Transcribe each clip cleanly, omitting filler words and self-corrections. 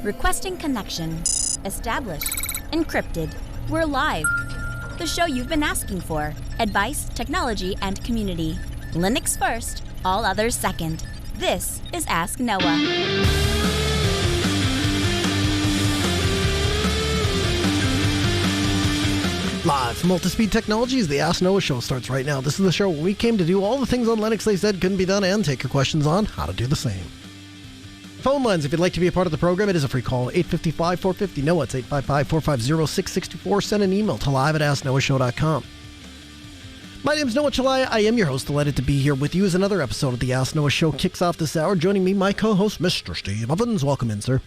Requesting connection. Established. Encrypted. We're live. The show you've been asking for. Advice, technology, and community. Linux first, all others second. This is Ask Noah. Live from Multispeed Technologies, the Ask Noah show starts right now. This is the show where we came to do all the things on Linux they said couldn't be done and take your questions on how to do the same. Phone lines, if you'd like to be a part of the program, it is a free call, 855-450-NOAH. It's 855-450-6664. Send an email to live@asknoahshow.com. My name's Noah Chalaya. I am your host, delighted to be here with you as another episode of the Ask Noah show kicks off this hour. Joining me, my co-host, Mr. Steve Evans. Welcome in, sir.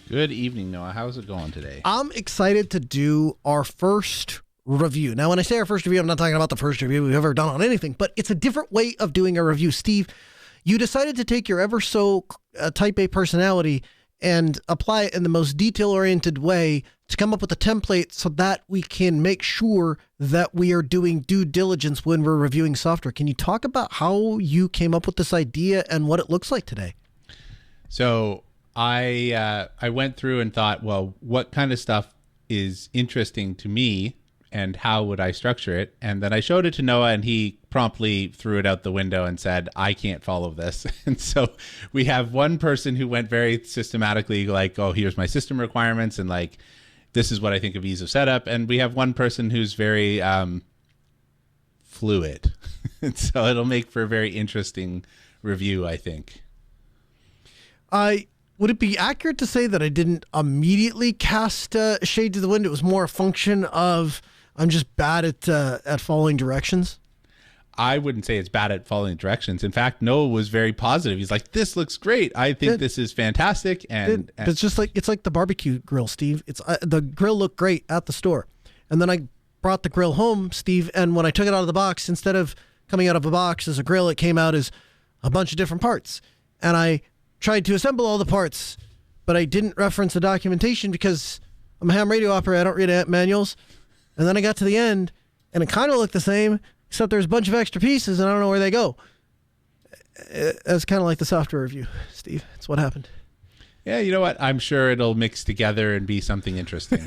Good evening, Noah. How's it going today? I'm excited to do our first review. Now, when I say our first review, I'm not talking about the first review we've ever done on anything, but it's a different way of doing a review. Steve, you decided to take your ever so type A personality and apply it in the most detail-oriented way to come up with a template so that we can make sure that we are doing due diligence when we're reviewing software. Can you talk about how you came up with this idea and what it looks like today? So I went through and thought, well, what kind of stuff is interesting to me and how would I structure it? And then I showed it to Noah and he promptly threw it out the window and said, I can't follow this. And so we have one person who went very systematically like, oh, here's my system requirements and like, this is what I think of ease of setup. And we have one person who's very fluid. And so it'll make for a very interesting review, I think. Would it be accurate to say that I didn't immediately cast shade to the wind? It was more a function of I'm just bad at following directions? I wouldn't say it's bad at following directions. In fact, Noah was very positive. He's like, this looks great. I think this is fantastic. And it's just like, it's like the barbecue grill, Steve. It's the grill looked great at the store. And then I brought the grill home, Steve, and when I took it out of the box, instead of coming out of a box as a grill, it came out as a bunch of different parts. And I tried to assemble all the parts, but I didn't reference the documentation because I'm a ham radio operator. I don't read manuals. And then I got to the end, and it kind of looked the same, except there's a bunch of extra pieces, and I don't know where they go. It's kind of like the software review, Steve. That's what happened. Yeah, you know what? I'm sure it'll mix together and be something interesting.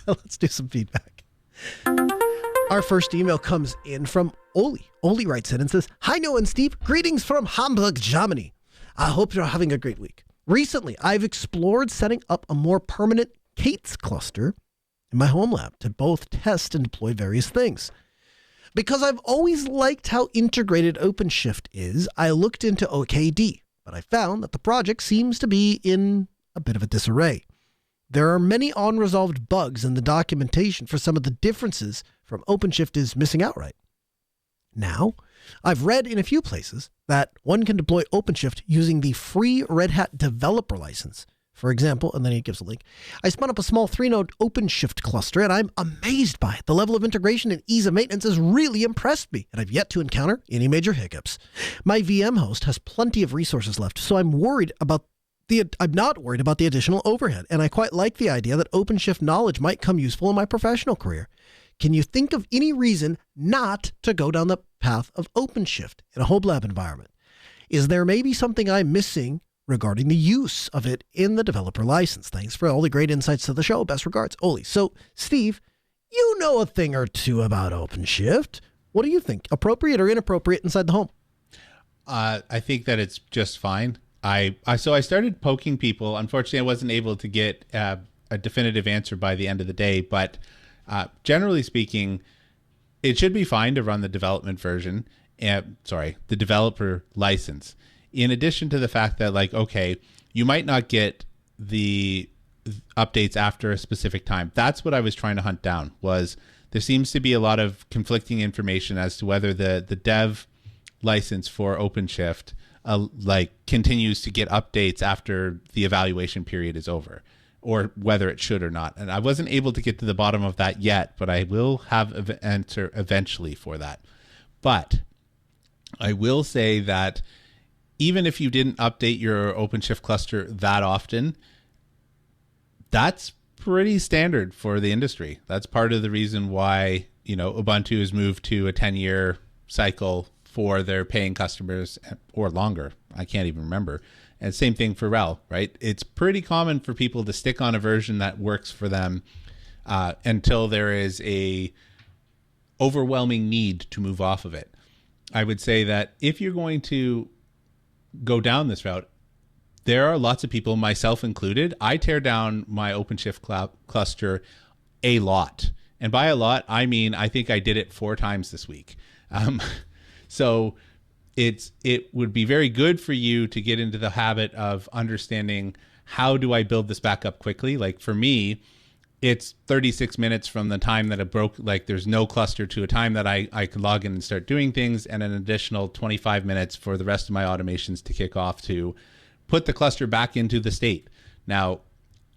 Let's do some feedback. Our first email comes in from Oli. Oli writes in and says, Hi, Noah and Steve. Greetings from Hamburg, Germany. I hope you're having a great week. Recently, I've explored setting up a more permanent Kates cluster in my home lab to both test and deploy various things. Because I've always liked how integrated OpenShift is, I looked into OKD, but I found that the project seems to be in a bit of a disarray. There are many unresolved bugs in the documentation for some of the differences from OpenShift is missing outright. Now, I've read in a few places that one can deploy OpenShift using the free Red Hat developer license. For example, and then he gives a link, I spun up a small 3-node OpenShift cluster, and I'm amazed by it. The level of integration and ease of maintenance has really impressed me, and I've yet to encounter any major hiccups. My VM host has plenty of resources left, so I'm not worried about the additional overhead, and I quite like the idea that OpenShift knowledge might come useful in my professional career. Can you think of any reason not to go down the path of OpenShift in a home lab environment? Is there maybe something I'm missing regarding the use of it in the developer license? Thanks for all the great insights to the show. Best regards, Oli. So, Steve, you know a thing or two about OpenShift. What do you think? Appropriate or inappropriate inside the home? I think that it's just fine. So I started poking people. Unfortunately, I wasn't able to get a definitive answer by the end of the day, but generally speaking, it should be fine to run the development version. The developer license. In addition to the fact that, like, okay, you might not get the updates after a specific time. That's what I was trying to hunt down. Was there seems to be a lot of conflicting information as to whether the dev license for OpenShift continues to get updates after the evaluation period is over, or whether it should or not. And I wasn't able to get to the bottom of that yet, but I will have an answer eventually for that. But I will say that even if you didn't update your OpenShift cluster that often, that's pretty standard for the industry. That's part of the reason why, Ubuntu has moved to a 10-year cycle for their paying customers, or longer. I can't even remember. And same thing for RHEL, right? It's pretty common for people to stick on a version that works for them until there is a overwhelming need to move off of it. I would say that if you're going to go down this route, there are lots of people, myself included. I tear down my OpenShift cluster a lot. And by a lot, I mean, I think I did it 4 times this week. So it would be very good for you to get into the habit of understanding, how do I build this back up quickly? Like for me, it's 36 minutes from the time that it broke, like there's no cluster, to a time that I could log in and start doing things, and an additional 25 minutes for the rest of my automations to kick off to put the cluster back into the state. Now,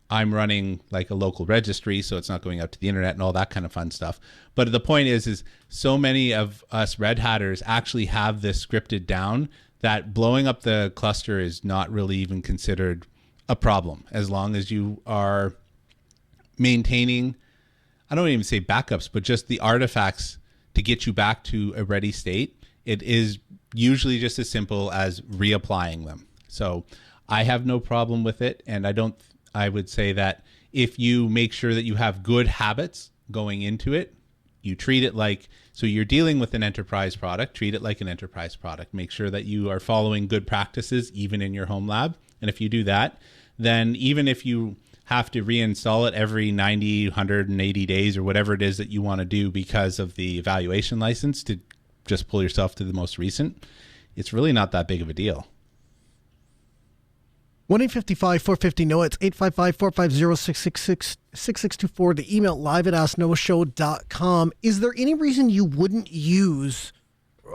I'm running like a local registry, so it's not going out to the internet and all that kind of fun stuff. But the point is so many of us Red Hatters actually have this scripted down that blowing up the cluster is not really even considered a problem, as long as you are maintaining, I don't even say backups, but just the artifacts to get you back to a ready state. It is usually just as simple as reapplying them. So I have no problem with it. And I would say that if you make sure that you have good habits going into it, you treat it like, so you're dealing with an enterprise product, treat it like an enterprise product. Make sure that you are following good practices, even in your home lab. And if you do that, then even if you have to reinstall it every 90, 180 days or whatever it is that you want to do because of the evaluation license to just pull yourself to the most recent, it's really not that big of a deal. 1-855-450-NOAH. It's 855-450-6624. The email live at asknoahshow.com. Is there any reason you wouldn't use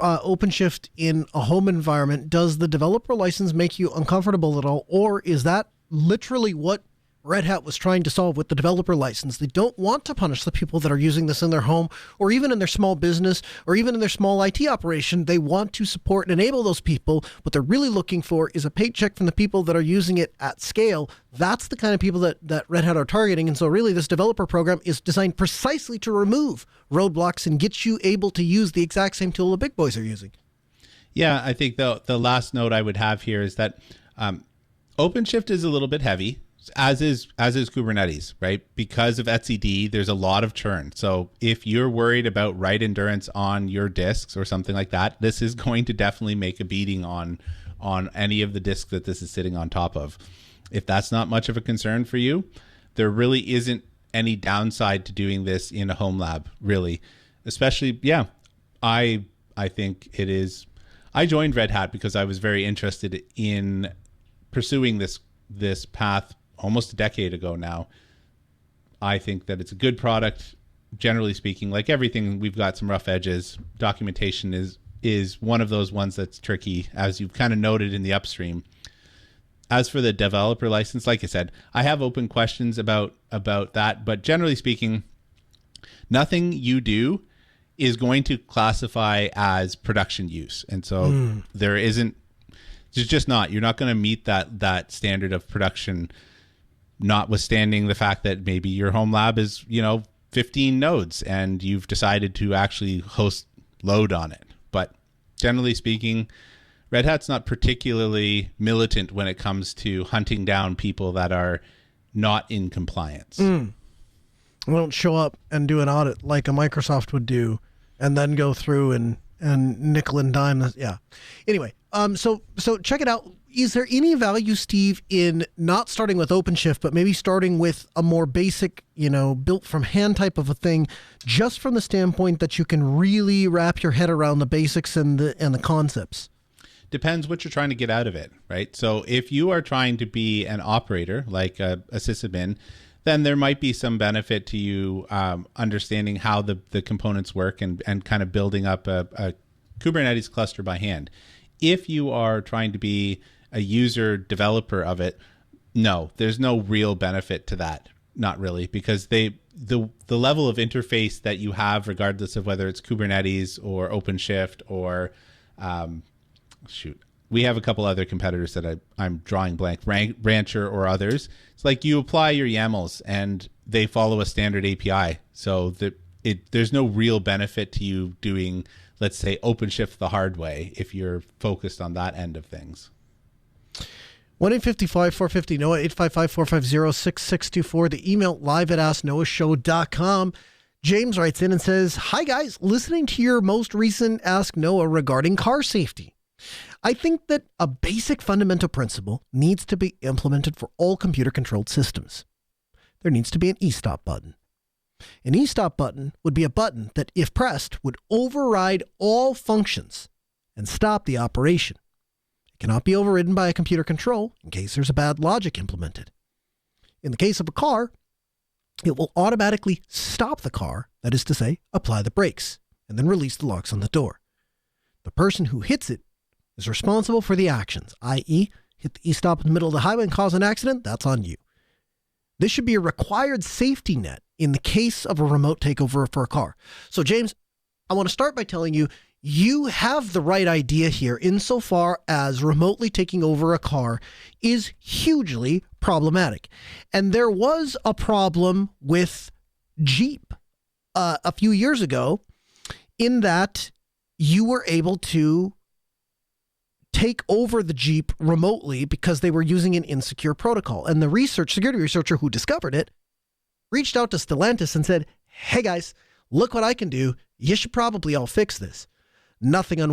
OpenShift in a home environment? Does the developer license make you uncomfortable at all? Or is that literally what Red Hat was trying to solve with the developer license? They don't want to punish the people that are using this in their home, or even in their small business, or even in their small IT operation. They want to support and enable those people. What they're really looking for is a paycheck from the people that are using it at scale. That's the kind of people that Red Hat are targeting. And so really this developer program is designed precisely to remove roadblocks and get you able to use the exact same tool the big boys are using. Yeah, I think the last note I would have here is that OpenShift is a little bit heavy, as is Kubernetes, right? Because of etcd, there's a lot of churn. So if you're worried about write endurance on your disks or something like that, this is going to definitely make a beating on any of the disks that this is sitting on top of. If that's not much of a concern for you, there really isn't any downside to doing this in a home lab, really. Especially, yeah, I think it is. I joined Red Hat because I was very interested in pursuing this path almost a decade ago now. I think that it's a good product, generally speaking. Like everything, we've got some rough edges. Documentation is one of those ones that's tricky, as you've kind of noted in the upstream. As for the developer license, like I said, I have open questions about that, but generally speaking, nothing you do is going to classify as production use. And so there's just not, you're not going to meet that standard of production, notwithstanding the fact that maybe your home lab is, 15 nodes and you've decided to actually host load on it. But generally speaking, Red Hat's not particularly militant when it comes to hunting down people that are not in compliance. We don't show up and do an audit like a Microsoft would do and then go through and nickel and dime. Yeah. Anyway, so check it out. Is there any value, Steve, in not starting with OpenShift, but maybe starting with a more basic, built from hand type of a thing, just from the standpoint that you can really wrap your head around the basics and the concepts? Depends what you're trying to get out of it, right? So if you are trying to be an operator, like a sysadmin, then there might be some benefit to you understanding how the components work and kind of building up a Kubernetes cluster by hand. If you are trying to be a user developer of it, no, there's no real benefit to that. Not really, because the level of interface that you have, regardless of whether it's Kubernetes or OpenShift or we have a couple other competitors that I'm drawing blank, Rancher or others. It's like you apply your YAMLs and they follow a standard API. So there's no real benefit to you doing, let's say, OpenShift the hard way if you're focused on that end of things. 1-855-450-NOAH, 855-450-6624. The email live@asknoahshow.com. James writes in and says, "Hi guys, listening to your most recent Ask Noah regarding car safety. I think that a basic fundamental principle needs to be implemented for all computer-controlled systems. There needs to be an e-stop button. An e-stop button would be a button that, if pressed, would override all functions and stop the operation. It cannot be overridden by a computer control in case there's a bad logic implemented. In the case of a car, it will automatically stop the car, that is to say, apply the brakes, and then release the locks on the door. The person who hits it is responsible for the actions, i.e., hit the e-stop in the middle of the highway and cause an accident, that's on you. This should be a required safety net in the case of a remote takeover for a car." So, James, I want to start by telling you, you have the right idea here insofar as remotely taking over a car is hugely problematic. And there was a problem with Jeep a few years ago in that you were able to take over the Jeep remotely because they were using an insecure protocol. And the security researcher who discovered it reached out to Stellantis and said, "Hey guys, look what I can do. You should probably all fix this." Nothing on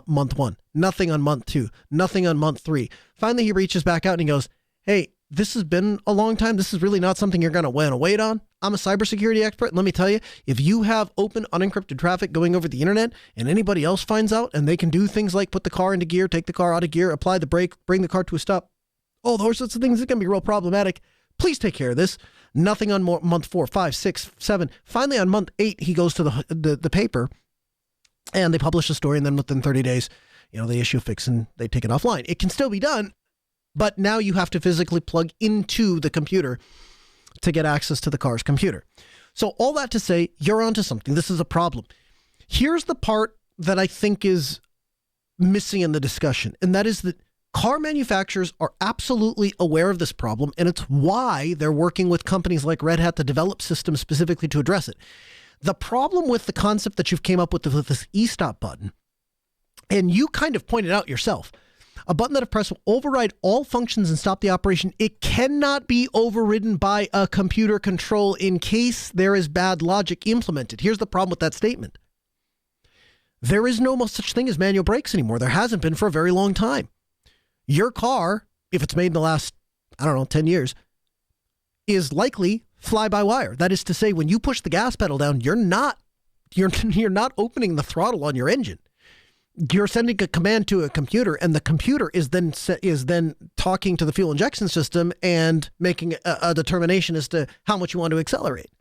month one, nothing on month two, nothing on month three. Finally, he reaches back out and he goes, "Hey, this has been a long time. This is really not something you're going to want to wait on. I'm a cybersecurity expert. And let me tell you, if you have open, unencrypted traffic going over the internet and anybody else finds out and they can do things like put the car into gear, take the car out of gear, apply the brake, bring the car to a stop, all those sorts of things are going to be real problematic. Please take care of this." Nothing on month 4, 5, 6, 7. Finally, on month 8, he goes to the paper and they publish a story. And then within 30 days, they issue a fix and they take it offline. It can still be done, but now you have to physically plug into the computer to get access to the car's computer. So all that to say, you're onto something. This is a problem. Here's the part that I think is missing in the discussion, and that is that car manufacturers are absolutely aware of this problem, and it's why they're working with companies like Red Hat to develop systems specifically to address it. The problem with the concept that you've came up with this e-stop button, and you kind of pointed out yourself, a button that if pressed will override all functions and stop the operation. It cannot be overridden by a computer control in case there is bad logic implemented. Here's the problem with that statement. There is no such thing as manual brakes anymore. There hasn't been for a very long time. Your car, if it's made in the last, 10 years, is likely fly-by-wire. That is to say, when you push the gas pedal down, you're not opening the throttle on your engine. You're sending a command to a computer, and the computer is then talking to the fuel injection system and making a determination as to how much you want to accelerate.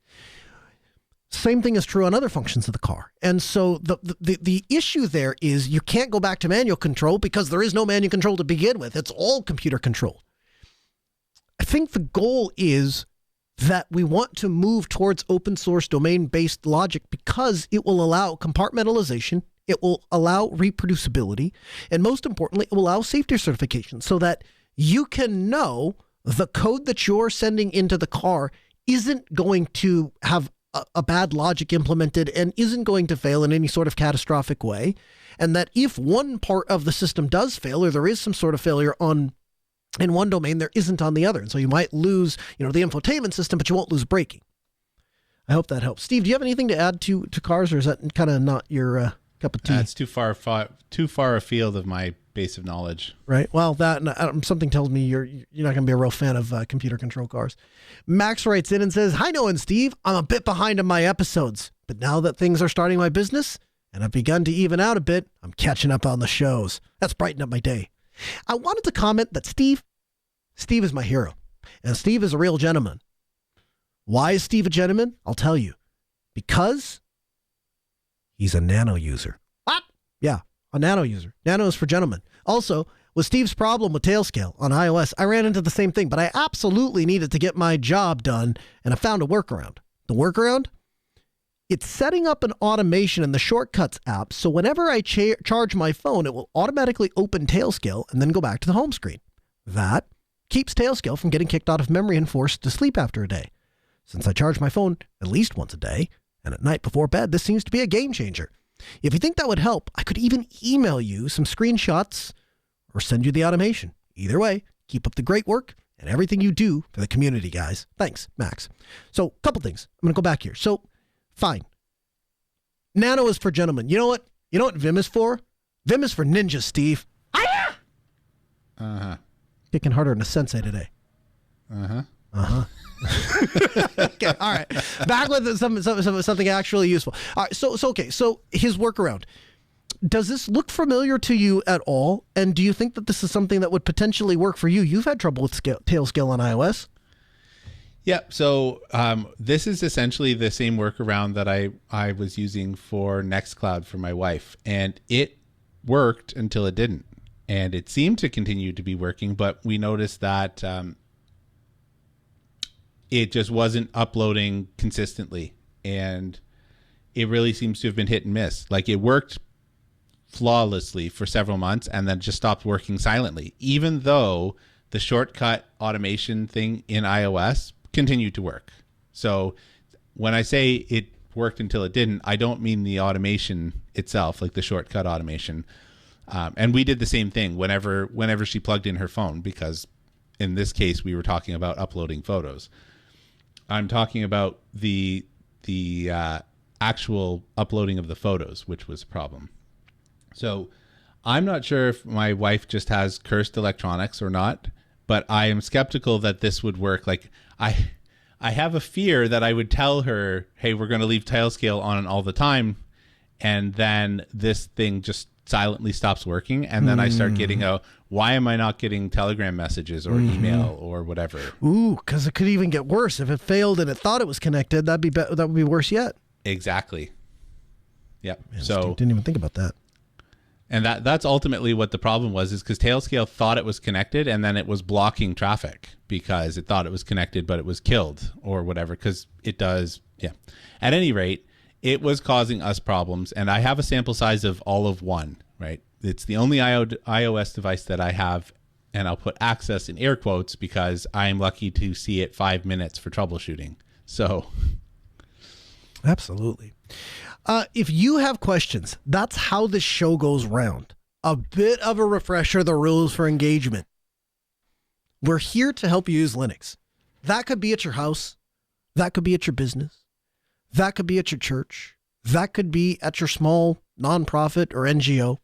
Same thing is true on other functions of the car. And so the issue there is you can't go back to manual control because there is no manual control to begin with. It's all computer controlled. I think the goal is that we want to move towards open source domain-based logic because it will allow compartmentalization, it will allow reproducibility, and most importantly, it will allow safety certification so that you can know the code that you're sending into the car isn't going to have a bad logic implemented and isn't going to fail in any sort of catastrophic way. And that if one part of the system does fail or there is some sort of failure in one domain, there isn't on the other. And so you might lose, the infotainment system, but you won't lose braking. I hope that helps. Steve, do you have anything to add to cars, or is that kind of not your cup of tea? It's too far afield of my base of knowledge. Right. Well, something tells me you're not going to be a real fan of computer control cars. Max writes in and says, "Hi, Noah and Steve. I'm a bit behind on my episodes, but now that things are starting my business and I've begun to even out a bit, I'm catching up on the shows. That's brightened up my day. I wanted to comment that Steve is my hero, and Steve is a real gentleman. Why is Steve a gentleman? I'll tell you. Because he's a nano user." What? Yeah, a nano user. Nano is for gentlemen. Also, with Steve's problem with Tailscale on iOS, I ran into the same thing, but I absolutely needed to get my job done, and I found a workaround. The workaround? It's setting up an automation in the Shortcuts app, so whenever I charge my phone, it will automatically open Tailscale and then go back to the home screen. That keeps Tailscale from getting kicked out of memory and forced to sleep after a day. Since I charge my phone at least once a day, and at night before bed, this seems to be a game changer. If you think that would help, I could even email you some screenshots or send you the automation. Either way, Keep up the great work and everything you do for the community, guys. Thanks, Max. So, a couple things. I'm going to go back here. So, fine. Nano is for gentlemen. You know what? You know what Vim is for? Vim is for ninjas, Steve. Uh-huh. Kicking harder than a sensei today. Uh-huh. Okay, all right. Back with something actually useful. All right, so his workaround. Does this look familiar to you at all? And do you think that this is something that would potentially work for you? You've had trouble with tail scale on iOS. Yeah, so this is essentially the same workaround that I was using for Nextcloud for my wife, and it worked until it didn't. And it seemed to continue to be working, but we noticed that it just wasn't uploading consistently, and it really seems to have been hit and miss. Like, it worked flawlessly for several months and then just stopped working silently, even though the shortcut automation thing in iOS continued to work. So when I say it worked until it didn't, I don't mean the automation itself, like the shortcut automation. And we did the same thing whenever she plugged in her phone, because in this case we were talking about uploading photos. I'm talking about the actual uploading of the photos, which was a problem. So I'm not sure if my wife just has cursed electronics or not, but I am skeptical that this would work. Like, I have a fear that I would tell her, hey, we're going to leave Tailscale on all the time, and then this thing just silently stops working, and then I start getting why am I not getting Telegram messages or email or whatever? Ooh, because it could even get worse. If it failed and it thought it was connected, that would be worse yet. Exactly. Yep. Man, so didn't even think about that. And that's ultimately what the problem was, is because Tailscale thought it was connected, and then it was blocking traffic because it thought it was connected, but it was killed or whatever, because it does. Yeah. At any rate, it was causing us problems, and I have a sample size of all of one, right? It's the only iOS device that I have, and I'll put access in air quotes because I'm lucky to see it 5 minutes for troubleshooting. So. Absolutely. If you have questions, that's how this show goes round. A bit of a refresher, the rules for engagement. We're here to help you use Linux. That could be at your house. That could be at your business. That could be at your church. That could be at your small nonprofit or NGO.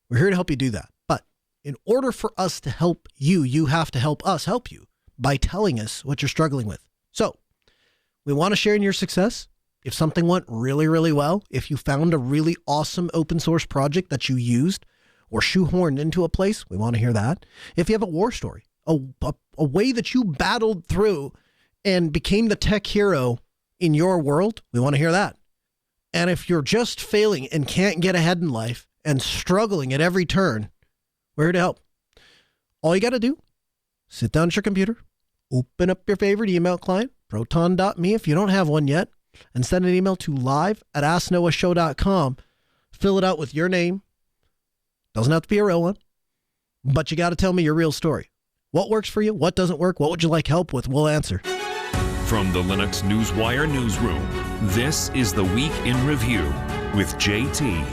We're here to help you do that. But in order for us to help you, you have to help us help you by telling us what you're struggling with. So we want to share in your success. If something went really, really well, if you found a really awesome open source project that you used or shoehorned into a place, we want to hear that. If you have a war story, a way that you battled through and became the tech hero in your world, we want to hear that. And if you're just failing and can't get ahead in life and struggling at every turn, we're here to help. All you got to do, sit down at your computer, open up your favorite email client, proton.me if you don't have one yet, and send an email to live@asknoahshow.com. Fill it out with your name. Doesn't have to be a real one, but you got to tell me your real story. What works for you? What doesn't work? What would you like help with? We'll answer. From the Linux Newswire newsroom, this is the Week in Review with JT.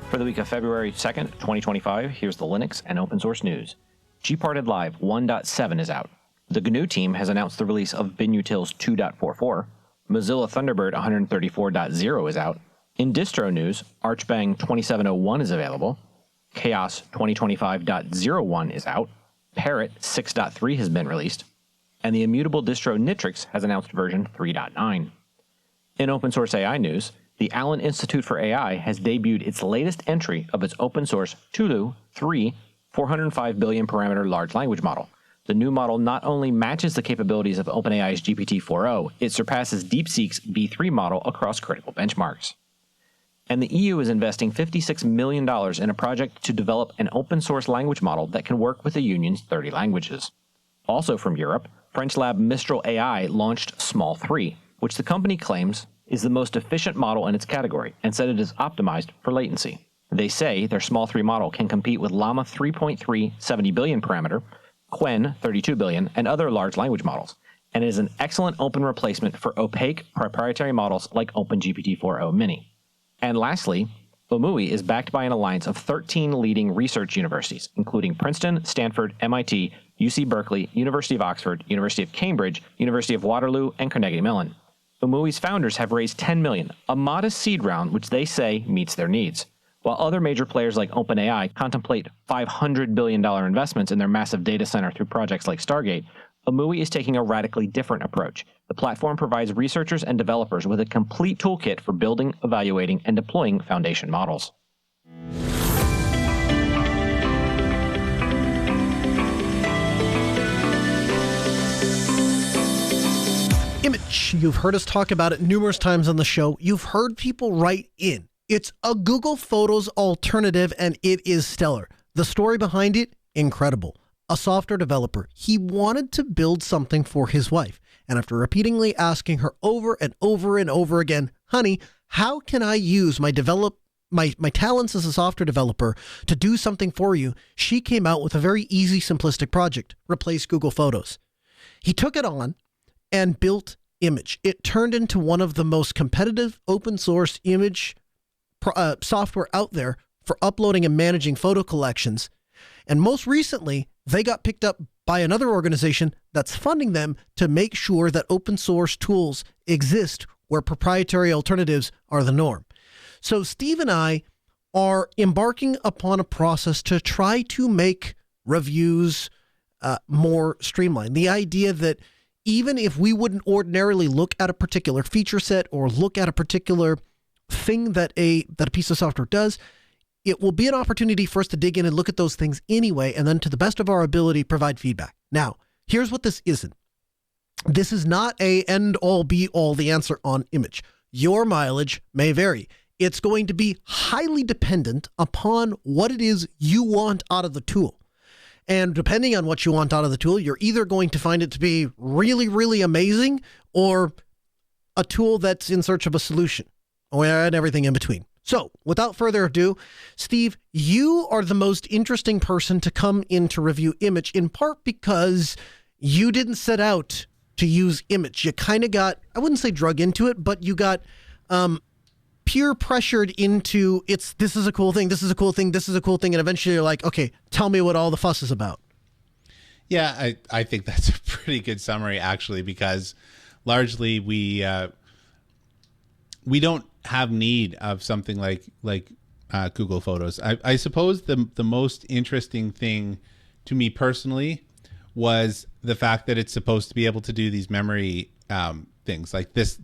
For the week of February 2nd, 2025, here's the Linux and open source news. Gparted Live 1.7 is out. The GNU team has announced the release of binutils 2.44. Mozilla Thunderbird 134.0 is out. In distro news, Archbang 2701 is available. Chaos 2025.01 is out. Parrot 6.3 has been released. And the immutable distro Nitrix has announced version 3.9. In open source AI news, the Allen Institute for AI has debuted its latest entry of its open source Tulu 3 405 billion parameter large language model. The new model not only matches the capabilities of OpenAI's GPT-4o, it surpasses DeepSeek's B3 model across critical benchmarks. And the EU is investing $56 million in a project to develop an open-source language model that can work with the Union's 30 languages. Also from Europe, French lab Mistral AI launched Small 3, which the company claims is the most efficient model in its category and said it is optimized for latency. They say their Small 3 model can compete with Llama 3.3 70 billion parameter, Qwen 32 billion, and other large language models, and is an excellent open replacement for opaque proprietary models like OpenGPT-4o Mini. And lastly, OMUI is backed by an alliance of 13 leading research universities, including Princeton, Stanford, MIT, UC Berkeley, University of Oxford, University of Cambridge, University of Waterloo, and Carnegie Mellon. Umui's founders have raised $10 million, a modest seed round which they say meets their needs. While other major players like OpenAI contemplate $500 billion investments in their massive data center through projects like Stargate, Immich is taking a radically different approach. The platform provides researchers and developers with a complete toolkit for building, evaluating, and deploying foundation models. Immich, you've heard us talk about it numerous times on the show. You've heard people write in. It's a Google Photos alternative, and it is stellar. The story behind it, incredible. A software developer, he wanted to build something for his wife. And after repeatedly asking her over and over and over again, honey, how can I use my talents as a software developer to do something for you? She came out with a very easy, simplistic project, replace Google Photos. He took it on and built Immich. It turned into one of the most competitive open source image software out there for uploading and managing photo collections. And most recently, they got picked up by another organization that's funding them to make sure that open source tools exist where proprietary alternatives are the norm. So Steve and I are embarking upon a process to try to make reviews more streamlined. The idea that even if we wouldn't ordinarily look at a particular feature set or look at a particular thing that a piece of software does, it will be an opportunity for us to dig in and look at those things anyway, and then to the best of our ability, provide feedback. Now, here's what this isn't. This is not a end-all, be-all, the answer on Immich. Your mileage may vary. It's going to be highly dependent upon what it is you want out of the tool. And depending on what you want out of the tool, you're either going to find it to be really, really amazing or a tool that's in search of a solution, and everything in between. So, without further ado, Steve, you are the most interesting person to come in to review Immich, in part because you didn't set out to use Immich. You kind of got, I wouldn't say drug into it, but you got peer pressured into this is a cool thing, this is a cool thing, this is a cool thing, and eventually you're like, okay, tell me what all the fuss is about. Yeah, I think that's a pretty good summary, actually, because largely we don't have need of something like Google Photos. I suppose the most interesting thing to me personally was the fact that it's supposed to be able to do these memory things like this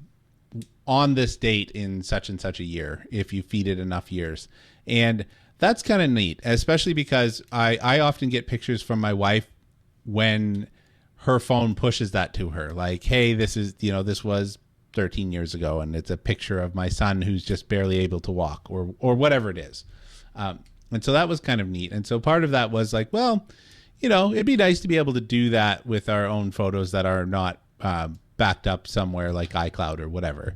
on this date in such and such a year if you feed it enough years. And that's kind of neat, especially because I often get pictures from my wife when her phone pushes that to her, like, hey, this was 13 years ago, and it's a picture of my son who's just barely able to walk or whatever it is. And so that was kind of neat. And so part of that was like, well, it'd be nice to be able to do that with our own photos that are not backed up somewhere like iCloud or whatever.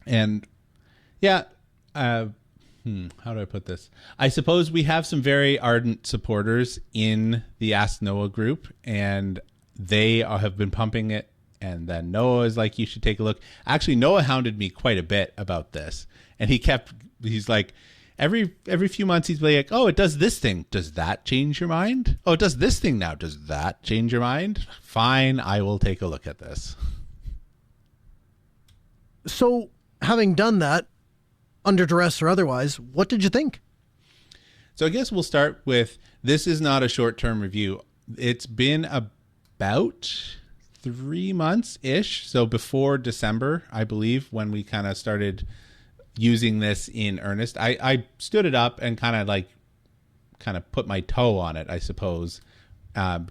And yeah, how do I put this? I suppose we have some very ardent supporters in the Ask Noah group, and they have been pumping it. And then Noah is like, you should take a look. Actually, Noah hounded me quite a bit about this. And he's like, every few months he's like, oh, it does this thing. Does that change your mind? Oh, it does this thing now. Does that change your mind? Fine, I will take a look at this. So, having done that, under duress or otherwise, what did you think? So I guess we'll start with, this is not a short-term review. It's been about 3 months-ish. So before December, I believe, when we kind of started using this in earnest, I stood it up and kind of put my toe on it, I suppose,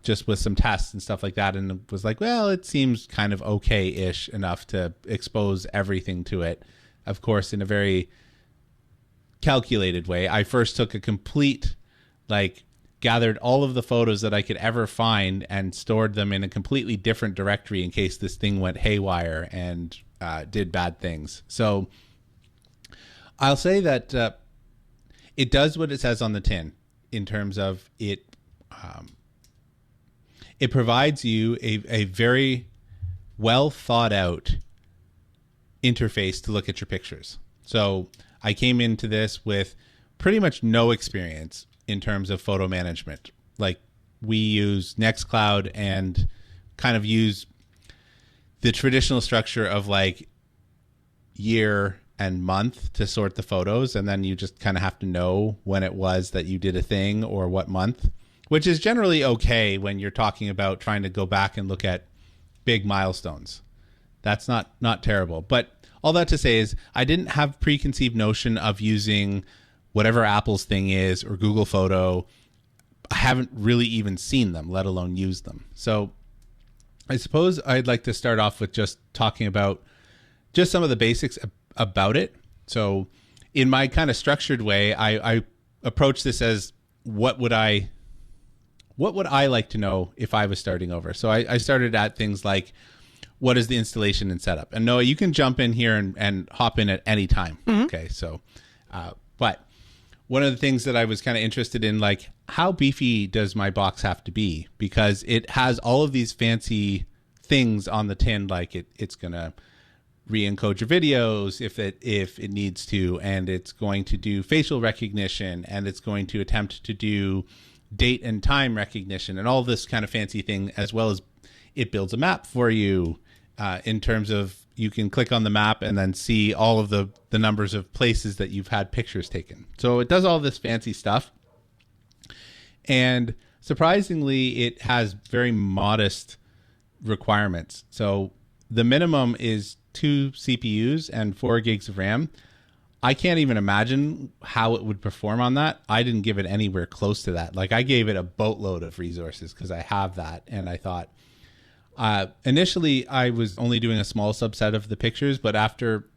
just with some tests and stuff like that. And it was like, well, it seems kind of okay-ish enough to expose everything to it. Of course, in a very calculated way. I first took a complete, gathered all of the photos that I could ever find and stored them in a completely different directory in case this thing went haywire and did bad things. So I'll say that it does what it says on the tin in terms of it. It provides you a very well thought out interface to look at your pictures. So I came into this with pretty much no experience in terms of photo management. Like, we use Nextcloud and kind of use the traditional structure of like year and month to sort the photos, and then you just kind of have to know when it was that you did a thing or what month, which is generally okay when you're talking about trying to go back and look at big milestones. That's not terrible. But all that to say is I didn't have preconceived notion of using whatever Apple's thing is or Google Photo. I haven't really even seen them, let alone used them. So I suppose I'd like to start off with just talking about just some of the basics about it. So in my kind of structured way, I approach this as what would I like to know if I was starting over? So I started at things like, what is the installation and setup? And Noah, you can jump in here and hop in at any time. Mm-hmm. Okay, so, but one of the things that I was kind of interested in, like, how beefy does my box have to be? Because it has all of these fancy things on the tin, like it's going to re-encode your videos if it needs to, and it's going to do facial recognition, and it's going to attempt to do date and time recognition and all this kind of fancy thing, as well as it builds a map for you in terms of you can click on the map and then see all of the numbers of places that you've had pictures taken. So it does all this fancy stuff. And surprisingly, it has very modest requirements. So the minimum is 2 CPUs and 4 gigs of RAM. I can't even imagine how it would perform on that. I didn't give it anywhere close to that. Like, I gave it a boatload of resources because I have that. And I thought, initially I was only doing a small subset of the pictures, but after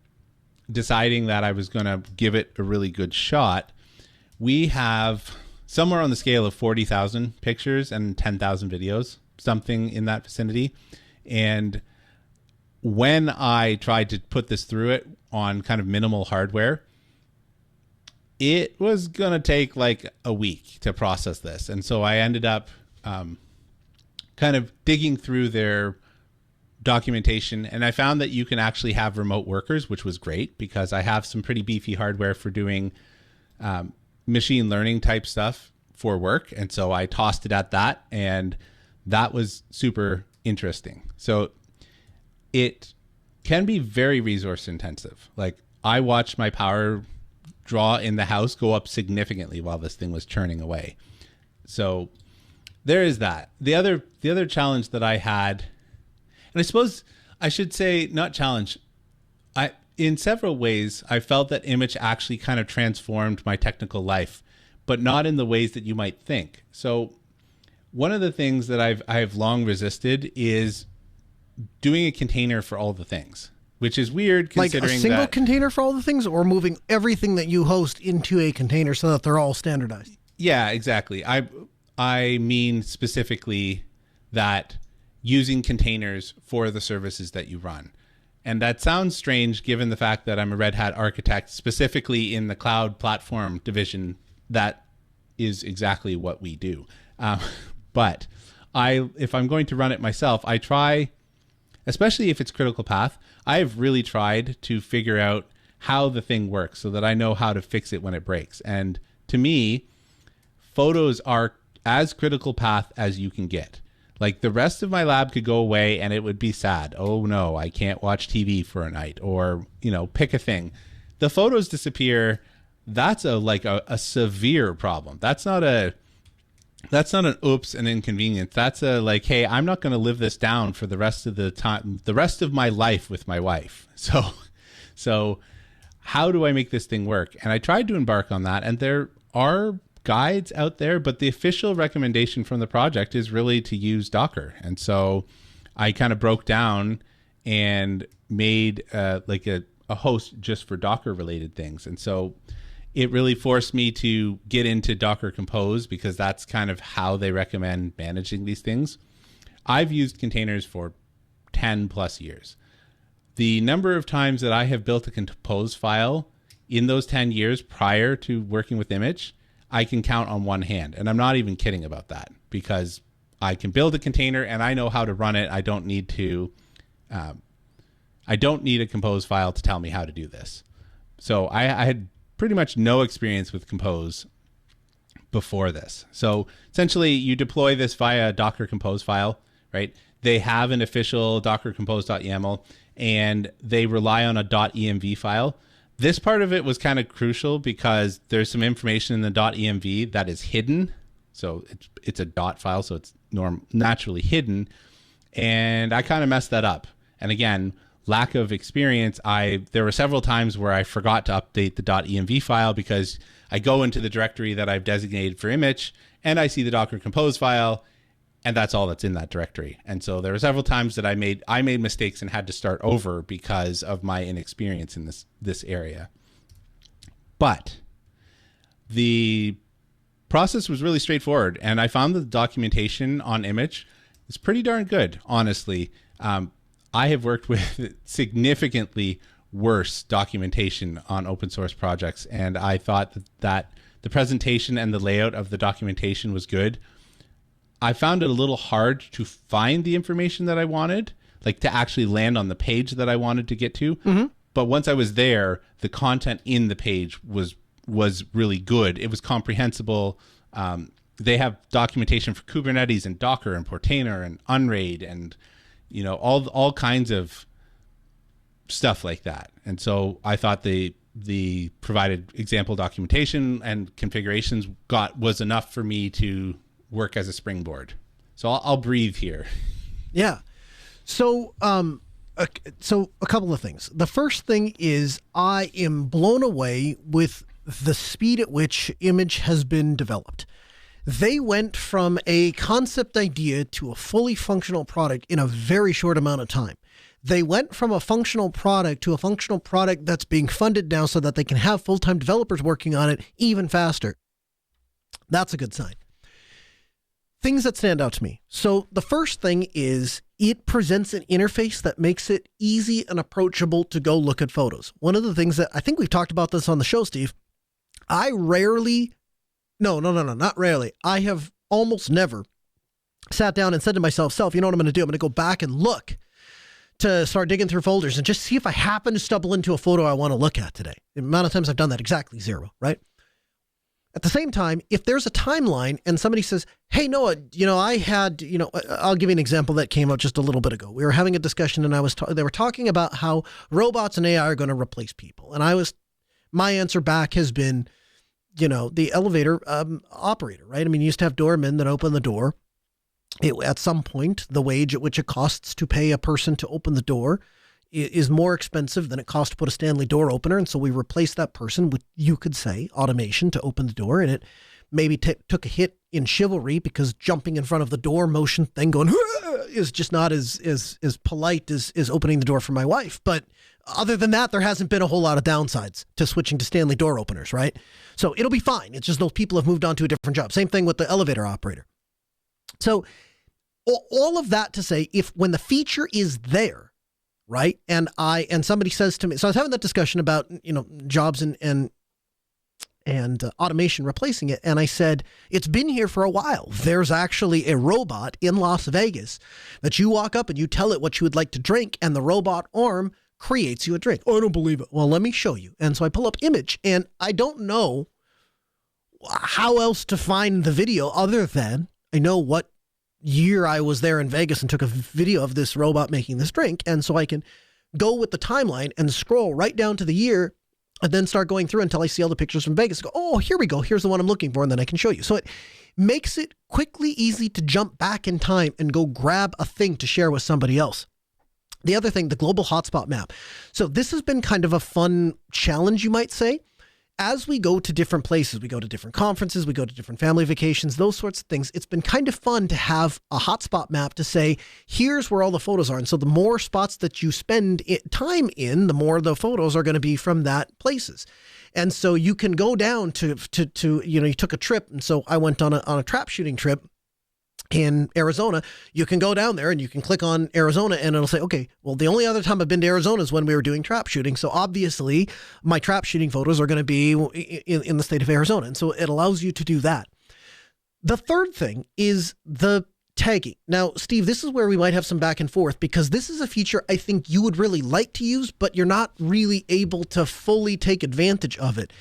deciding that I was going to give it a really good shot, we have somewhere on the scale of 40,000 pictures and 10,000 videos, something in that vicinity. And when I tried to put this through it on kind of minimal hardware, it was going to take like a week to process this. And so I ended up kind of digging through their documentation, and I found that you can actually have remote workers, which was great because I have some pretty beefy hardware for doing machine learning type stuff for work. And so I tossed it at that, and that was super interesting. So it can be very resource intensive. Like, I watched my power draw in the house go up significantly while this thing was churning away. So there is that. The other challenge that I had, and I suppose I should say not challenge, in several ways, I felt that Immich actually kind of transformed my technical life, but not in the ways that you might think. So one of the things that I've long resisted is doing a container for all the things, which is weird considering like a single container for all the things, or moving everything that you host into a container so that they're all standardized. Yeah, exactly. I mean specifically that using containers for the services that you run. And that sounds strange given the fact that I'm a Red Hat architect, specifically in the cloud platform division. That is exactly what we do. But if I'm going to run it myself, I try, especially if it's critical path, I've really tried to figure out how the thing works so that I know how to fix it when it breaks. And to me, photos are as critical path as you can get. Like, the rest of my lab could go away and it would be sad. Oh no, I can't watch TV for a night, or, pick a thing. The photos disappear. That's a severe problem. That's not an oops, an inconvenience. That's hey, I'm not going to live this down for the rest of the time, the rest of my life with my wife. So how do I make this thing work? And I tried to embark on that, and there are guides out there, but the official recommendation from the project is really to use Docker. And so I kind of broke down and made a host just for Docker related things. And so it really forced me to get into Docker Compose, because that's kind of how they recommend managing these things. I've used containers for 10 plus years. The number of times that I have built a Compose file in those 10 years prior to working with Immich, I can count on one hand. And I'm not even kidding about that, because I can build a container and I know how to run it. I don't need a Compose file to tell me how to do this. So I had pretty much no experience with Compose before this. So essentially you deploy this via a Docker Compose file, right? They have an official Docker Compose.yaml and they rely on a .env file. This part of it was kind of crucial because there's some information in the .env that is hidden. So it's a dot file, so it's naturally hidden. And I kind of messed that up. And again, lack of experience, there were several times where I forgot to update the .env file because I go into the directory that I've designated for Immich and I see the Docker Compose file, and that's all that's in that directory. And so there were several times that I made mistakes and had to start over because of my inexperience in this area. But the process was really straightforward, and I found the documentation on Immich is pretty darn good, honestly. I have worked with significantly worse documentation on open source projects, and I thought that the presentation and the layout of the documentation was good. I found it a little hard to find the information that I wanted, like to actually land on the page that I wanted to get to. Mm-hmm. But once I was there, the content in the page was really good. It was comprehensible. They have documentation for Kubernetes and Docker and Portainer and Unraid and all kinds of stuff like that. And so I thought the provided example documentation and configurations was enough for me to work as a springboard. So I'll breathe here. Yeah. So a couple of things. The first thing is I am blown away with the speed at which Immich has been developed. They went from a concept idea to a fully functional product in a very short amount of time. They went from a functional product to a functional product that's being funded now so that they can have full-time developers working on it even faster. That's a good sign. Things that stand out to me. So the first thing is it presents an interface that makes it easy and approachable to go look at photos. One of the things that I think we've talked about this on the show, Steve, I have almost never sat down and said to myself, you know what I'm going to do? I'm going to go back and look to start digging through folders and just see if I happen to stumble into a photo I want to look at today. The amount of times I've done that, exactly 0, right? At the same time, if there's a timeline and somebody says, hey, Noah, I had, I'll give you an example that came up just a little bit ago. We were having a discussion and they were talking about how robots and AI are going to replace people. And my answer back has been, the elevator operator, right? I mean, you used to have doormen that open the door. At some point, the wage at which it costs to pay a person to open the door is more expensive than it costs to put a Stanley door opener. And so we replaced that person with, you could say, automation to open the door. And it maybe took a hit in chivalry because jumping in front of the door motion thing going is just not as polite as opening the door for my wife. But other than that, there hasn't been a whole lot of downsides to switching to Stanley door openers, right? So it'll be fine. It's just those people have moved on to a different job. Same thing with the elevator operator. So all of that to say, when the feature is there, right? And somebody says to me, so I was having that discussion about, jobs and automation replacing it. And I said, it's been here for a while. There's actually a robot in Las Vegas that you walk up and you tell it what you would like to drink. And the robot arm creates you a drink. Oh, I don't believe it. Well, let me show you. And so I pull up Immich and I don't know how else to find the video other than I know what year I was there in Vegas and took a video of this robot making this drink. And so I can go with the timeline and scroll right down to the year and then start going through until I see all the pictures from Vegas. Go, oh, here we go. Here's the one I'm looking for. And then I can show you. So it makes it quickly easy to jump back in time and go grab a thing to share with somebody else. The other thing, the global hotspot map. So this has been kind of a fun challenge, you might say. As we go to different places, we go to different conferences, we go to different family vacations, those sorts of things. It's been kind of fun to have a hotspot map to say, here's where all the photos are. And so the more spots that you spend time in, the more the photos are going to be from that places. And so you can go down to you took a trip. And so I went on a trap shooting trip in Arizona. You can go down there and you can click on Arizona and it'll say, okay, well, the only other time I've been to Arizona is when we were doing trap shooting. So obviously my trap shooting photos are going to be in the state of Arizona. And so it allows you to do that. The third thing is the tagging. Now, Steve, this is where we might have some back and forth because this is a feature I think you would really like to use, but you're not really able to fully take advantage of it.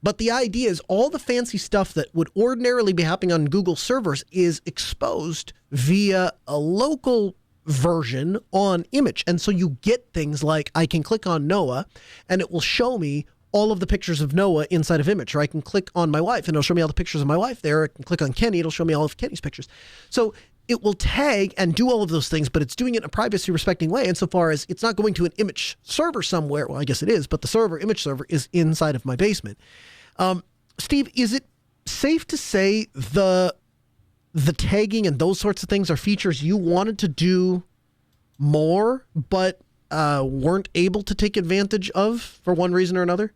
But the idea is all the fancy stuff that would ordinarily be happening on Google servers is exposed via a local version on Immich. And so you get things like I can click on Noah and it will show me all of the pictures of Noah inside of Immich, or I can click on my wife and it'll show me all the pictures of my wife there. I can click on Kenny, it'll show me all of Kenny's pictures. So it will tag and do all of those things, but it's doing it in a privacy respecting way insofar as it's not going to an Immich server somewhere. Well, I guess it is, but the Immich server is inside of my basement. Steve, is it safe to say the tagging and those sorts of things are features you wanted to do more, but weren't able to take advantage of for one reason or another?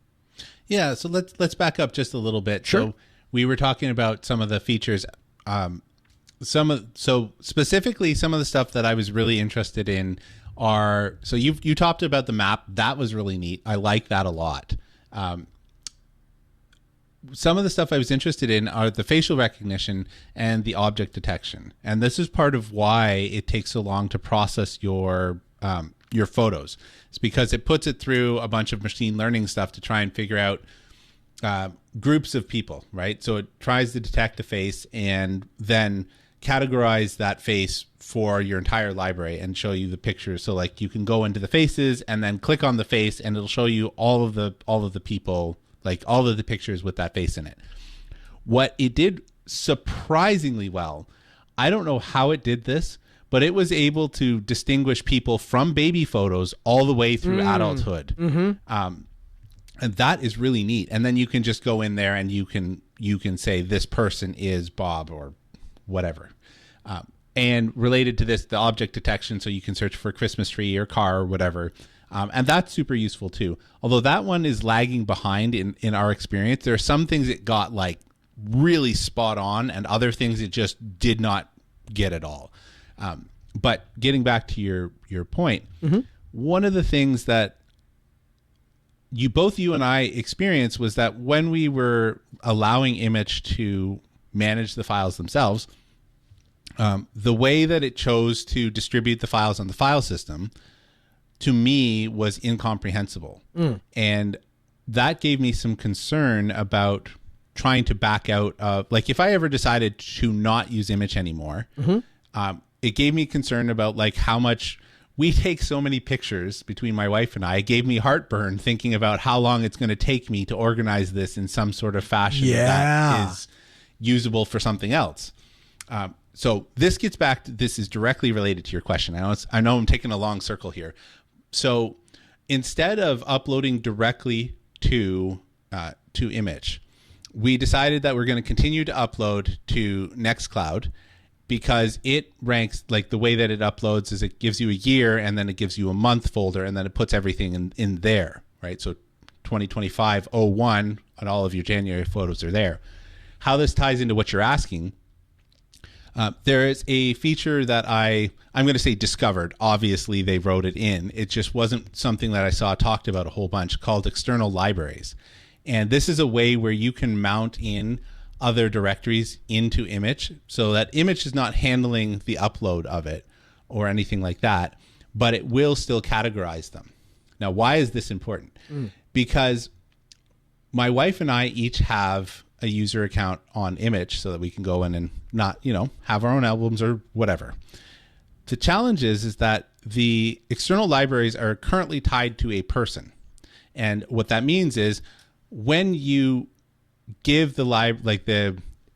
Yeah, so let's back up just a little bit. Sure. So we were talking about some of the features. Specifically some of the stuff that I was really interested in are, so you talked about the map. That was really neat. I like that a lot. Some of the stuff I was interested in are the facial recognition and the object detection. And this is part of why it takes so long to process your photos. It's because it puts it through a bunch of machine learning stuff to try and figure out groups of people, right? So it tries to detect a face and then categorize that face for your entire library and show you the pictures. So like you can go into the faces and then click on the face and it'll show you all of the people, like all of the pictures with that face in it. What it did surprisingly well, I don't know how it did this, but it was able to distinguish people from baby photos all the way through adulthood. Mm-hmm. And that is really neat. And then you can just go in there and you can say this person is Bob or whatever. And related to this, the object detection, so you can search for a Christmas tree or car or whatever. And that's super useful too. Although that one is lagging behind in our experience. There are some things it got like really spot on and other things it just did not get at all. But getting back to your point, mm-hmm. One of the things that you and I experienced was that when we were allowing Immich to manage the files themselves, the way that it chose to distribute the files on the file system, to me, was incomprehensible. And that gave me some concern about trying to back out of, like, if I ever decided to not use Immich anymore, mm-hmm. It gave me concern about like how much we take so many pictures between my wife and I. It gave me heartburn thinking about how long it's going to take me to organize this in some sort of fashion that is usable for something else. So this gets back to, this is directly related to your question. I know I'm taking a long circle here. So instead of uploading directly to Immich, we decided that we're going to continue to upload to Nextcloud, because it ranks, like the way that it uploads is it gives you a year and then it gives you a month folder and then it puts everything in there, right? So 2025-01 and all of your January photos are there. How this ties into what you're asking, there is a feature that I'm going to say discovered. Obviously, they wrote it in. It just wasn't something that I saw talked about a whole bunch, called external libraries. And this is a way where you can mount in other directories into Immich, so that Immich is not handling the upload of it or anything like that, but it will still categorize them. Now, why is this important? Because my wife and I each have a user account on Immich so that we can go in and not, have our own albums or whatever. The challenge is that the external libraries are currently tied to a person. And what that means is when you give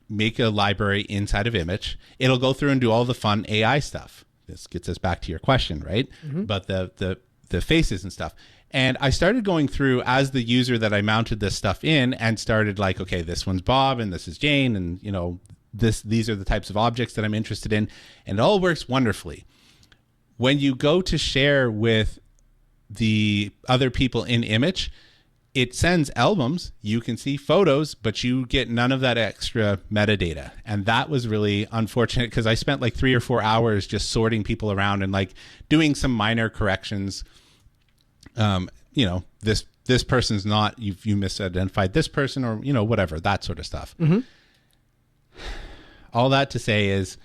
make a library inside of Immich, it'll go through and do all the fun AI stuff. This gets us back to your question, right? Mm-hmm. But the faces and stuff. And I started going through as the user that I mounted this stuff in and started like, okay, this one's Bob and this is Jane, and these are the types of objects that I'm interested in, and it all works wonderfully. When you go to share with the other people in Immich, it sends albums, you can see photos, but you get none of that extra metadata. And that was really unfortunate because I spent like 3 or 4 hours just sorting people around and like doing some minor corrections. This person's not, you misidentified this person, or, whatever, that sort of stuff. Mm-hmm. All that to say is,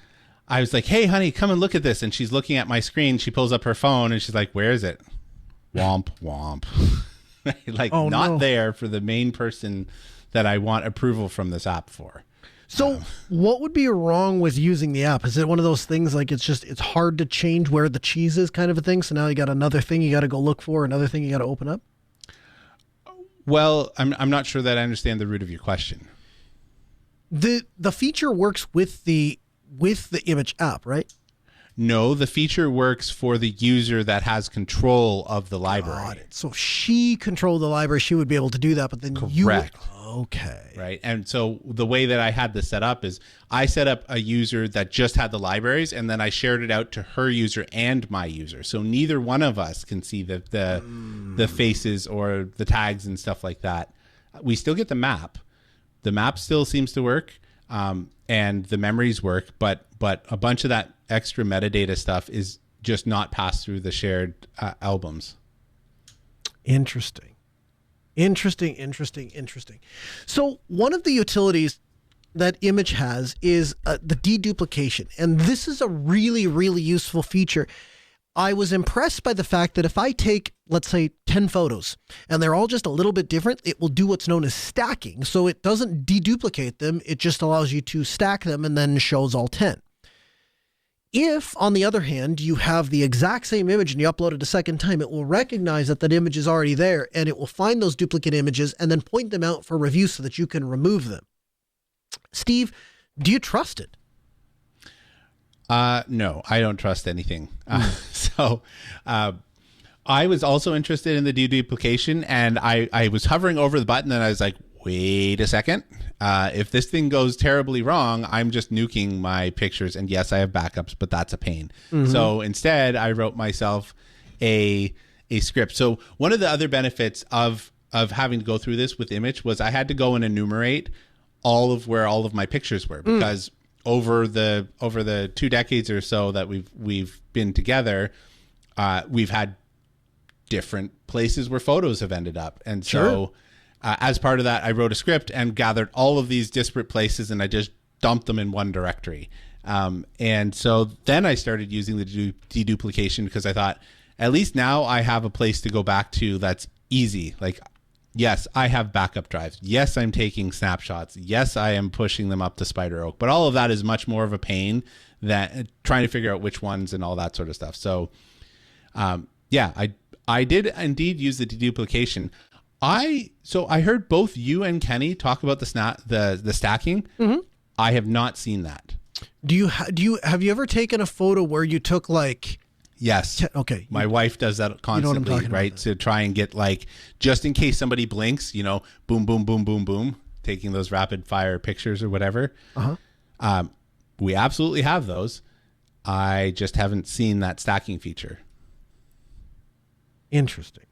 I was like, hey, honey, come and look at this. And she's looking at my screen. She pulls up her phone and she's like, where is it? Womp, womp. Like, not there for the main person that I want approval from this app for. So what would be wrong with using the app? Is it one of those things like it's hard to change where the cheese is kind of a thing? So now you got another thing you got to go look for, another thing you got to open up? Well, I'm not sure that I understand the root of your question. The feature works with the Immich app, right? No, the feature works for the user that has control of the library. Got it. So if she controlled the library, she would be able to do that, but then Correct. Okay. Right. And so the way that I had this set up is I set up a user that just had the libraries, and then I shared it out to her user and my user. So neither one of us can see the faces or the tags and stuff like that. We still get the map. The map still seems to work, and the memories work, but a bunch of that extra metadata stuff is just not passed through the shared albums. Interesting. So one of the utilities that Immich has is the deduplication. And this is a really, really useful feature. I was impressed by the fact that if I take, let's say, 10 photos and they're all just a little bit different, it will do what's known as stacking. So it doesn't deduplicate them. It just allows you to stack them and then shows all 10. If, on the other hand, you have the exact same image and you upload it a second time, it will recognize that that image is already there, and it will find those duplicate images and then point them out for review so that you can remove them. Steve, do you trust it? No, I don't trust anything. I was also interested in the deduplication, and I was hovering over the button, and I was like, wait a second. If this thing goes terribly wrong, I'm just nuking my pictures. And yes, I have backups, but that's a pain. Mm-hmm. So instead, I wrote myself a script. So one of the other benefits of having to go through this with Immich was I had to go and enumerate all of where all of my pictures were, because over the 2 decades or so that we've been together, we've had different places where photos have ended up. And so as part of that, I wrote a script and gathered all of these disparate places, and I just dumped them in one directory. And so then I started using the deduplication, because I thought, at least now I have a place to go back to that's easy. Like, yes, I have backup drives. Yes, I'm taking snapshots. Yes, I am pushing them up to Spider Oak. But all of that is much more of a pain than trying to figure out which ones and all that sort of stuff. So, I did indeed use the deduplication. I heard both you and Kenny talk about the stacking. Mm-hmm. I have not seen that. Have you ever taken a photo where you took like? Yes. Okay. My wife does that constantly, right? To try and get, like, just in case somebody blinks, boom, boom, boom, boom, boom, taking those rapid fire pictures or whatever. Uh-huh. We absolutely have those. I just haven't seen that stacking feature. Interesting.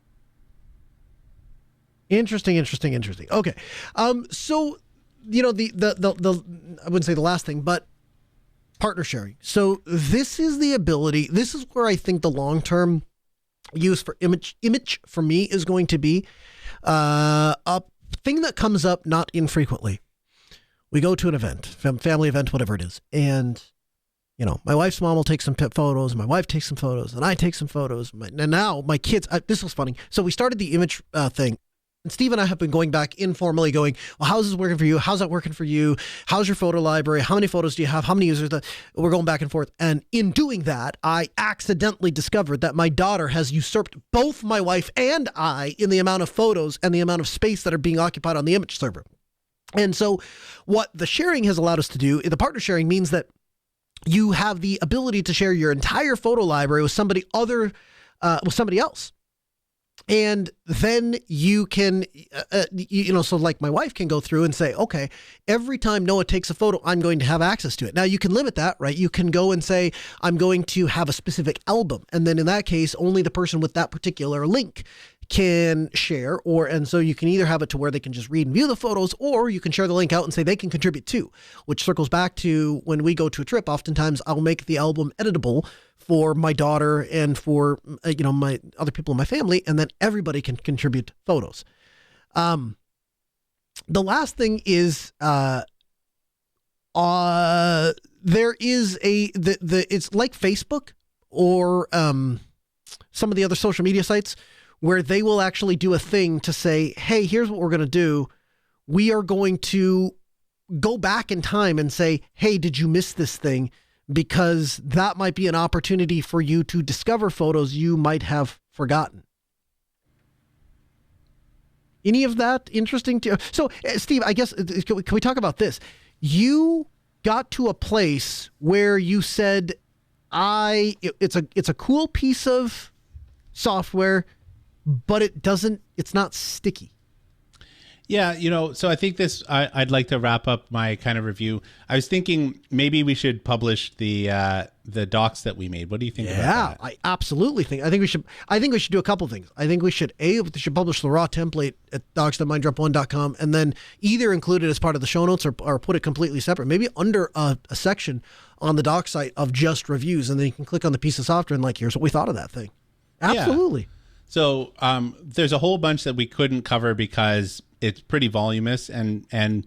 Okay. So, the I wouldn't say the last thing, but partner sharing. So this is where I think the long-term use for Immich for me is going to be a thing that comes up not infrequently. We go to an event, family event, whatever it is. And, my wife's mom will take some photos, my wife takes some photos, and I take some photos. And now my kids, this was funny. So we started the Immich thing. And Steve and I have been going back informally going, well, how's this working for you? How's that working for you? How's your photo library? How many photos do you have? How many users? We're going back and forth. And in doing that, I accidentally discovered that my daughter has usurped both my wife and I in the amount of photos and the amount of space that are being occupied on the Immich server. And so what the sharing has allowed us to do, the partner sharing, means that you have the ability to share your entire photo library with somebody else. And then you can, so like my wife can go through and say, okay, every time Noah takes a photo, I'm going to have access to it. Now you can limit that, right? You can go and say, I'm going to have a specific album. And then in that case, only the person with that particular link can share, and so you can either have it to where they can just read and view the photos, or you can share the link out and say they can contribute too, which circles back to when we go to a trip. Oftentimes I'll make the album editable for my daughter and for, my other people in my family, and then everybody can contribute photos. The last thing is, there is it's like Facebook or some of the other social media sites where they will actually do a thing to say, hey, here's what we're going to do. we are going to go back in time and say, hey, did you miss this thing? Because that might be an opportunity for you to discover photos you might have forgotten. Any of that interesting to you? So, Steve, I guess, can we talk about this? You got to a place where you said, it's a cool piece of software, but it's not sticky. Yeah, so I think I'd like to wrap up my kind of review. I was thinking maybe we should publish the docs that we made. What do you think about that? I absolutely think. I think we should do a couple things. I think we should publish the raw template at docs.minddrop1.com and then either include it as part of the show notes or put it completely separate. Maybe under a section on the doc site of just reviews, and then you can click on the piece of software and here's what we thought of that thing. Absolutely. Yeah. So there's a whole bunch that we couldn't cover because it's pretty voluminous and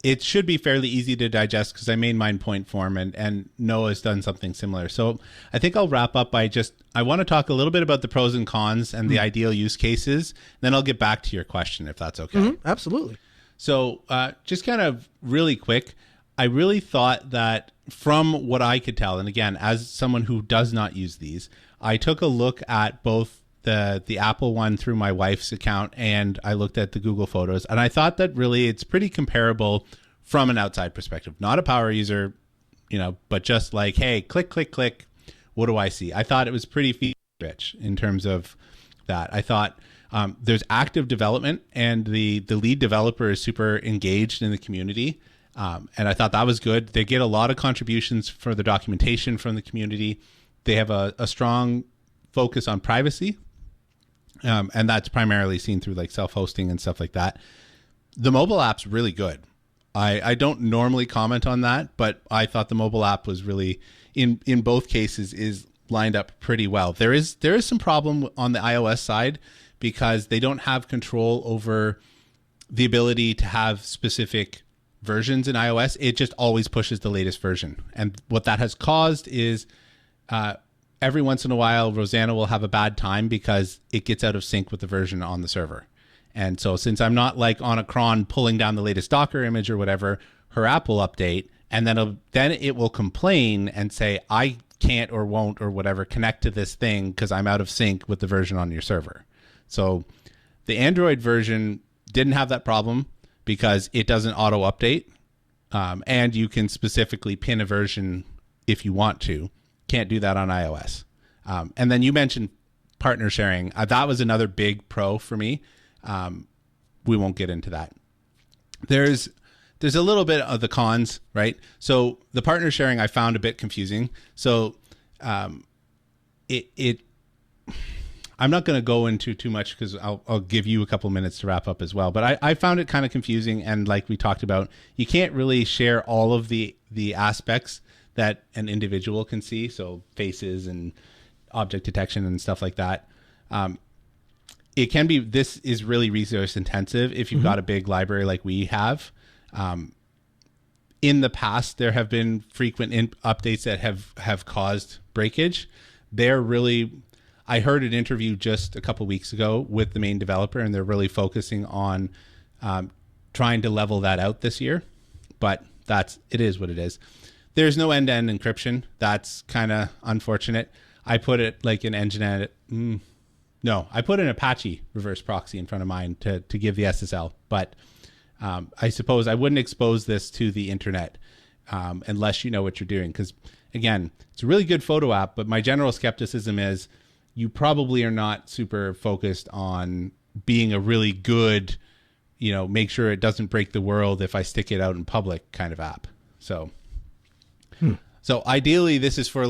it should be fairly easy to digest because I made mine point form and Noah's done something similar. So I think I'll wrap up by I want to talk a little bit about the pros and cons and the ideal use cases. Then I'll get back to your question if that's okay. Mm-hmm. Absolutely. So just kind of really quick, I really thought that from what I could tell, and again, as someone who does not use these, I took a look at both the Apple one through my wife's account, and I looked at the Google Photos, and I thought that really it's pretty comparable from an outside perspective. Not a power user, but just like, hey, click, click, click. What do I see? I thought it was pretty feature rich in terms of that. I thought there's active development, and the lead developer is super engaged in the community. And I thought that was good. They get a lot of contributions for the documentation from the community. They have a strong focus on privacy. And that's primarily seen through self-hosting and stuff like that. The mobile app's really good. I don't normally comment on that, but I thought the mobile app was really, in both cases, is lined up pretty well. There is some problem on the iOS side because they don't have control over the ability to have specific versions in iOS. It just always pushes the latest version. And what that has caused is every once in a while, Rosanna will have a bad time because it gets out of sync with the version on the server. And so since I'm not on a cron pulling down the latest Docker image or whatever, her app will update, and then it will complain and say, I can't or won't or whatever connect to this thing because I'm out of sync with the version on your server. So the Android version didn't have that problem because it doesn't auto update. And you can specifically pin a version if you want to. Can't do that on iOS. And then you mentioned partner sharing. That was another big pro for me. We won't get into that. There's a little bit of the cons, right? So the partner sharing I found a bit confusing. So I'm not going to go into too much because I'll give you a couple minutes to wrap up as well. But I found it kind of confusing, and like we talked about, you can't really share all of the aspects that an individual can see, so faces and object detection and stuff like that. It can be, this is really resource intensive if you've got a big library like we have. In the past, there have been frequent updates that have caused breakage. I heard an interview just a couple weeks ago with the main developer, and they're really focusing on trying to level that out this year. But it is what it is. There's no end-to-end encryption. That's kind of unfortunate. I put it like an Nginx. No, I put an Apache reverse proxy in front of mine to give the SSL. But I suppose I wouldn't expose this to the internet unless you know what you're doing. Because, again, it's a really good photo app, but my general skepticism is you probably are not super focused on being a really good, make sure it doesn't break the world if I stick it out in public kind of app. So ideally, this is for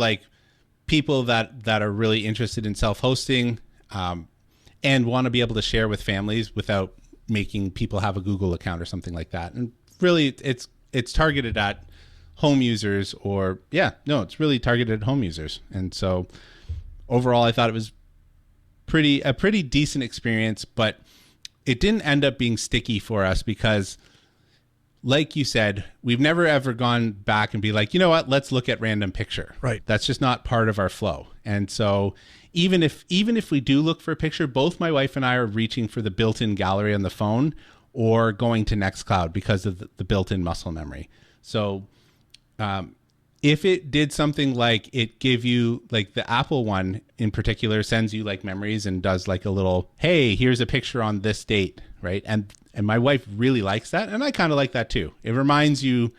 people that are really interested in self-hosting and want to be able to share with families without making people have a Google account or something like that. And really, it's targeted at home users it's really targeted at home users. And so overall, I thought it was a pretty decent experience, but it didn't end up being sticky for us because, like you said, we've never ever gone back and be like, you know what, let's look at random picture. Right. That's just not part of our flow. And so even if we do look for a picture, both my wife and I are reaching for the built-in gallery on the phone or going to Nextcloud because of the built-in muscle memory. So if it did something like it give you, like the Apple one in particular sends you like memories and does like a little, hey, here's a picture on this date, right? And my wife really likes that, and I kind of like that too. It reminds you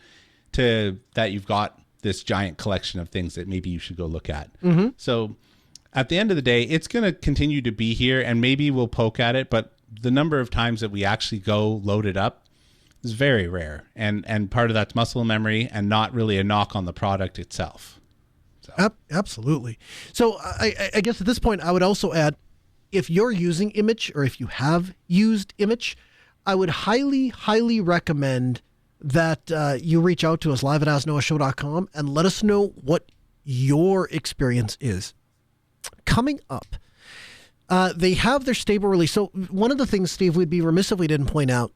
that you've got this giant collection of things that maybe you should go look at. Mm-hmm. So at the end of the day, it's going to continue to be here, and maybe we'll poke at it, but the number of times that we actually go load it up is very rare. And part of that's muscle memory and not really a knock on the product itself. So. Absolutely. So I guess at this point, I would also add, if you're using Immich or if you have used Immich, I would highly, highly recommend that you reach out to us live at AskNoahShow.com and let us know what your experience is. Coming up, they have their stable release. So one of the things, Steve, we'd be remiss if we didn't point out,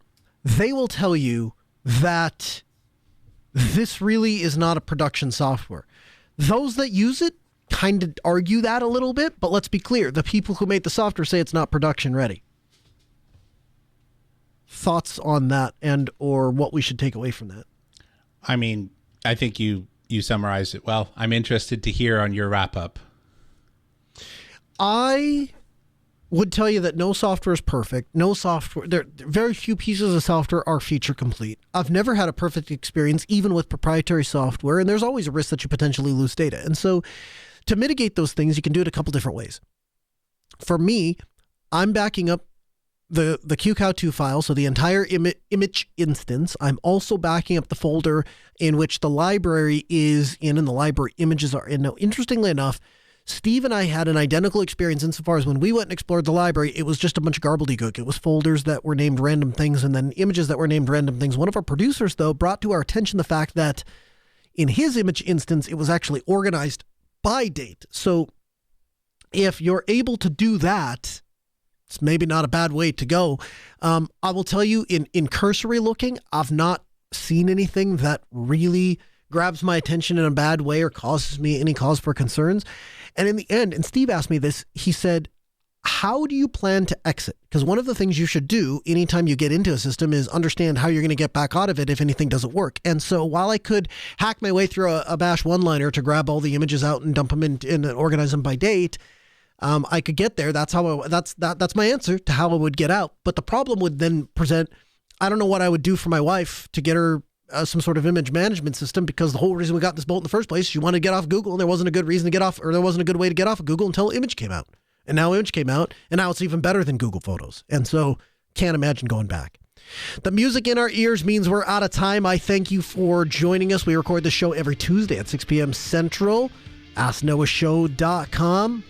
they will tell you that this really is not a production software. Those that use it kind of argue that a little bit, but let's be clear. The people who made the software say it's not production ready. Thoughts on that and or what we should take away from that? I mean, I think you summarized it well. I'm interested to hear on your wrap up. I would tell you that no software is perfect. No software, very few pieces of software are feature complete. I've never had a perfect experience, even with proprietary software, and there's always a risk that you potentially lose data. And so to mitigate those things, you can do it a couple different ways. For me, I'm backing up the QCOW2 file, so the entire Immich instance. I'm also backing up the folder in which the library is in and the library images are in. Now, interestingly enough, Steve and I had an identical experience insofar as when we went and explored the library, it was just a bunch of gobbledygook. It was folders that were named random things and then images that were named random things. One of our producers, though, brought to our attention the fact that in his Immich instance, it was actually organized by date. So if you're able to do that, it's maybe not a bad way to go. I will tell you, in cursory looking, I've not seen anything that really grabs my attention in a bad way or causes me any cause for concerns. And in the end, and Steve asked me this, he said, how do you plan to exit? Because one of the things you should do anytime you get into a system is understand how you're going to get back out of it if anything doesn't work. And so while I could hack my way through a bash one-liner to grab all the images out and dump them in and organize them by date, I could get there. That's my answer to how I would get out. But the problem would then present, I don't know what I would do for my wife to get her some sort of image management system, because the whole reason we got this bolt in the first place, she wanted to get off Google, and there wasn't a good reason to get off, or there wasn't a good way to get off of Google until Immich came out. And now Immich came out, and now it's even better than Google Photos. And so can't imagine going back. The music in our ears means we're out of time. I thank you for joining us. We record the show every Tuesday at 6 p.m. Central. AskNoahShow.com.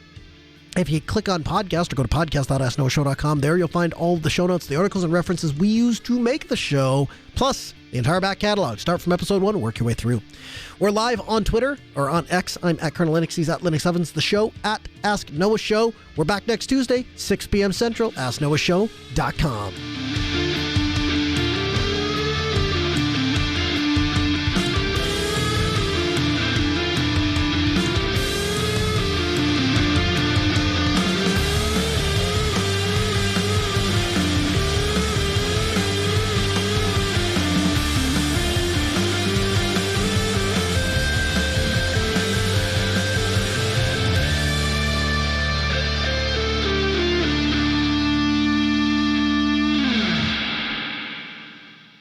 If you click on podcast or go to podcast.asknoahshow.com, there you'll find all the show notes, the articles and references we use to make the show, plus the entire back catalog. Start from episode 1 and work your way through. We're live on Twitter or on X. I'm at Colonel Linux. He's at Linux Evans. The show at Ask Noah Show. We're back next Tuesday, 6 p.m. Central. AskNoahShow.com.